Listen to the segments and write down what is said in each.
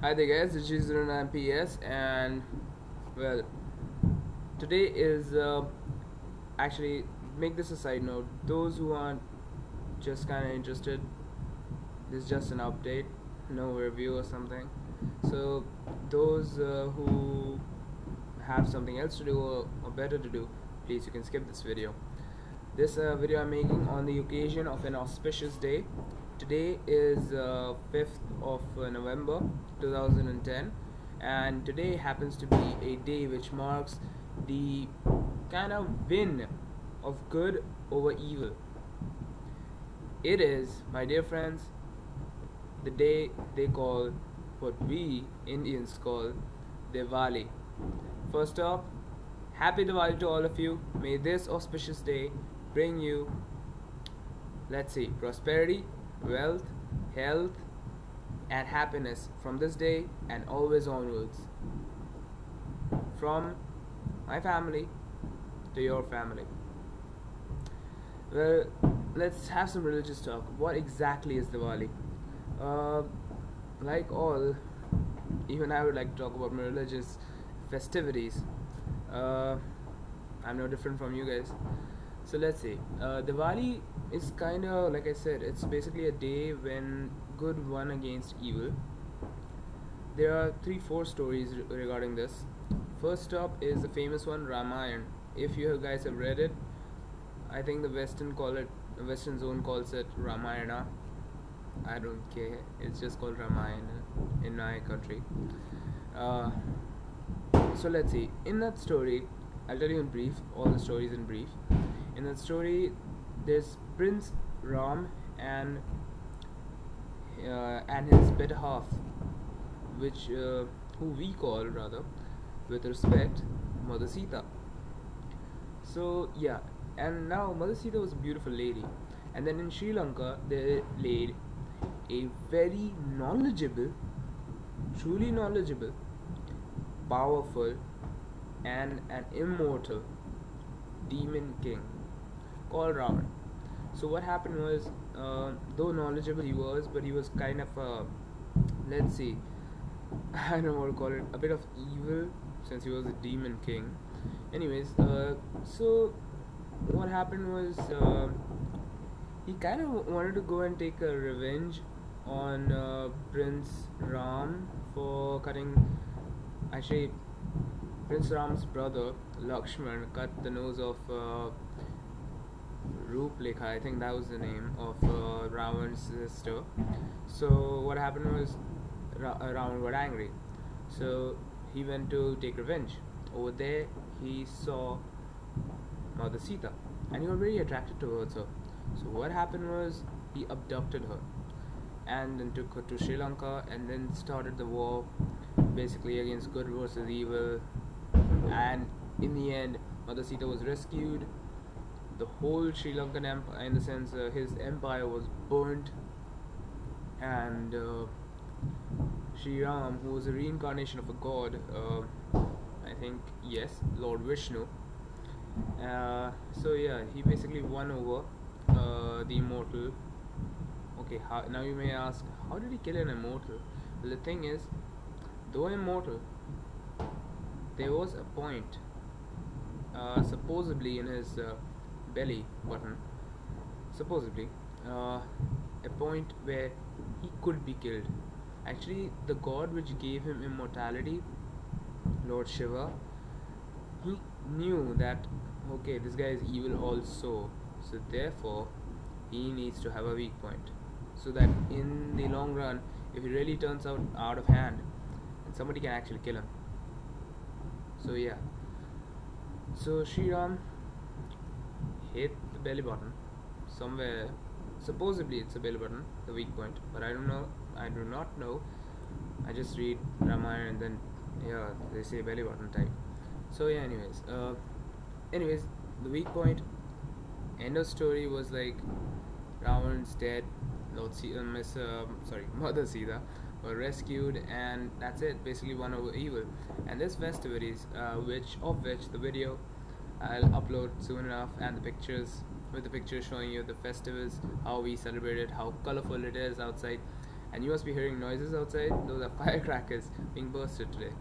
Hi there guys, this is Suriname PS and well, today is actually make this a side note. Those who aren't just kind of interested, this is just an update, no review or something. So those who have something else to do or better to do, please you can skip this video. This video I'm making on the occasion of an auspicious day. Today is 5th of November 2010, and today happens to be a day which marks the kind of win of good over evil. It is, my dear friends, the day they call what we Indians call Diwali. First off, happy Diwali to all of you. May this auspicious day bring you, let's see, prosperity, wealth, health, and happiness from this day and always onwards. From my family to your family. Well, let's have some religious talk. What exactly is Diwali? Like all, even I would like to talk about my religious festivities. I'm no different from you guys. So let's see. Diwali is kind of, like I said, it's basically a day when good won against evil. There are 3-4 stories regarding this. First up is the famous one, Ramayana. If you guys have read it, I think the Western zone calls it Ramayana. I don't care. It's just called Ramayana in my country. So let's see. In that story, I'll tell you in brief, all the stories in brief. In that story, there's Prince Ram and his better half, which who we call rather, with respect, Mother Sita. So yeah, and now Mother Sita was a beautiful lady, and then in Sri Lanka they laid a very knowledgeable, truly knowledgeable, powerful, and an immortal demon king called Ravan. So what happened was, though knowledgeable he was, but he was kind of let's see, I don't know what to call it, a bit of evil, since he was a demon king. Anyways, so what happened was, he kind of wanted to go and take a revenge on Prince Ram for cutting, actually Prince Ram's brother Lakshman cut the nose of Rooplekha, I think that was the name of Ravan's sister. So what happened was, Ravan got angry, so he went to take revenge. Over there he saw Mother Sita and he was very attracted towards her. So what happened was, he abducted her and then took her to Sri Lanka and then started the war, basically against good versus evil. And in the end, Mother Sita was rescued. The whole Sri Lankan empire, in the sense his empire, was burnt, and Sri Ram, who was a reincarnation of a god, I think, yes, Lord Vishnu. So yeah, he basically won over the immortal. Okay, now you may ask, how did he kill an immortal? Well, the thing is, though immortal, there was a point, supposedly in his belly button, supposedly, a point where he could be killed. Actually, the god which gave him immortality, Lord Shiva, he knew that, okay, this guy is evil also, so therefore he needs to have a weak point, so that in the long run, if he really turns out of hand, then somebody can actually kill him. So yeah, so Sri Ram hit the belly button somewhere. Supposedly it's a belly button, the weak point, but I don't know. I do not know. I just read Ramayana and then yeah, they say belly button type. So yeah, anyways, the weak point. End of story was like, Ravan's dead. Mother Sita were rescued, and that's it. Basically, won over evil. And this festivities, which the video I'll upload soon enough, and the pictures, with the pictures showing you the festivals, how we celebrate it, how colorful it is outside, And you must be hearing noises outside. Those are firecrackers being bursted today.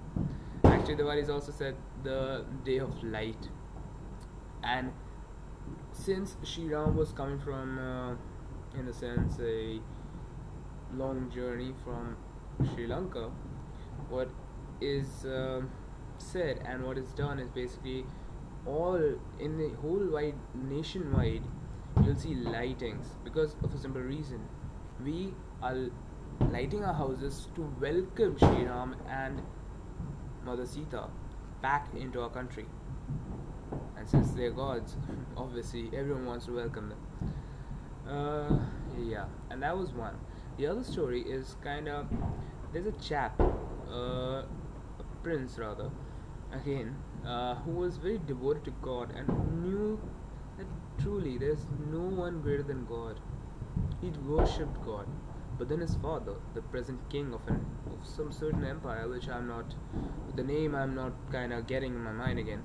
Actually, Diwali is also said the day of light. And since Sri Ram was coming from, in a sense, a long journey from Sri Lanka, what is said and what is done is basically all in the whole wide nationwide you'll see lightings because of a simple reason. We are lighting our houses to welcome Sri Ram and Mother Sita back into our country. And since they're gods, obviously everyone wants to welcome them. Yeah, and that was one. The other story is kind of, there's a chap, a prince rather, again, who was very devoted to God and knew that truly there's no one greater than God. He'd worshipped God. But then his father, the present king of some certain empire, which I'm not, the name I'm not kind of getting in my mind again.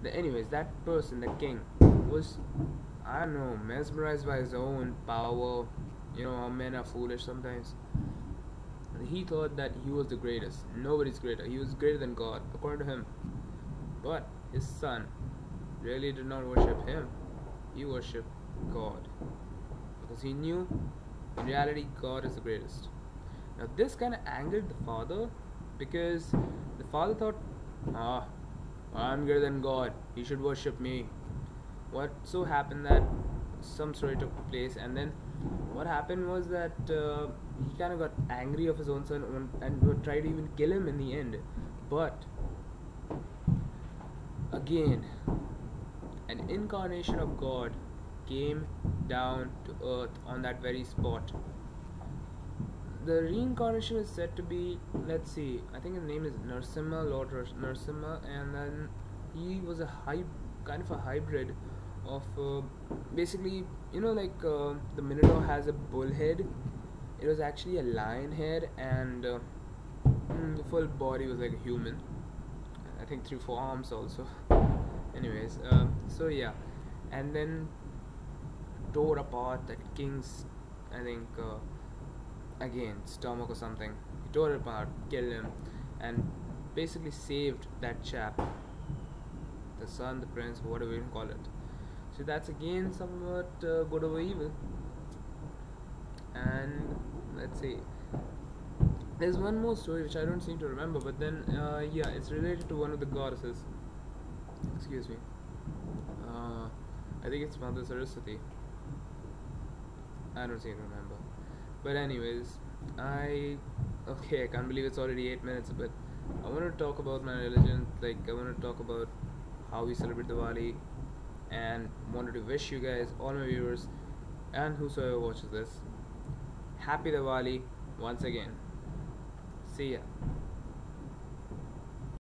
Anyways, that person, the king, was, I don't know, mesmerized by his own power. You know how men are foolish sometimes. He thought that he was the greatest. Nobody's greater. He was greater than God, according to him. But his son really did not worship him. He worshipped God. Because he knew, in reality, God is the greatest. Now this kind of angered the father, because the father thought, I'm greater than God, he should worship me. What so happened that some story took place, and then what happened was that he kind of got angry of his own son and would try to even kill him in the end. But again, an incarnation of God came down to earth on that very spot. The reincarnation is said to be, let's see, I think his name is Narasimha, Lord Narasimha, and then he was a kind of a hybrid of basically, you know, like the Minotaur has a bull head. It was actually a lion head, and the full body was like a human. I think 3-4 arms also. Anyways, so yeah, and then tore apart that king's, I think, again, stomach or something. He tore it apart, killed him, and basically saved that chap, the son, the prince, whatever you call it. So that's again somewhat good over evil. And let's see, there's one more story which I don't seem to remember, but then yeah, it's related to one of the goddesses. Excuse me. I think it's Mother Saraswati. I don't seem to remember. But anyways, I can't believe it's already 8 minutes, but I want to talk about my religion. Like, I want to talk about how we celebrate Diwali, and wanted to wish you guys, all my viewers, and whosoever watches this, happy Diwali once again. See ya.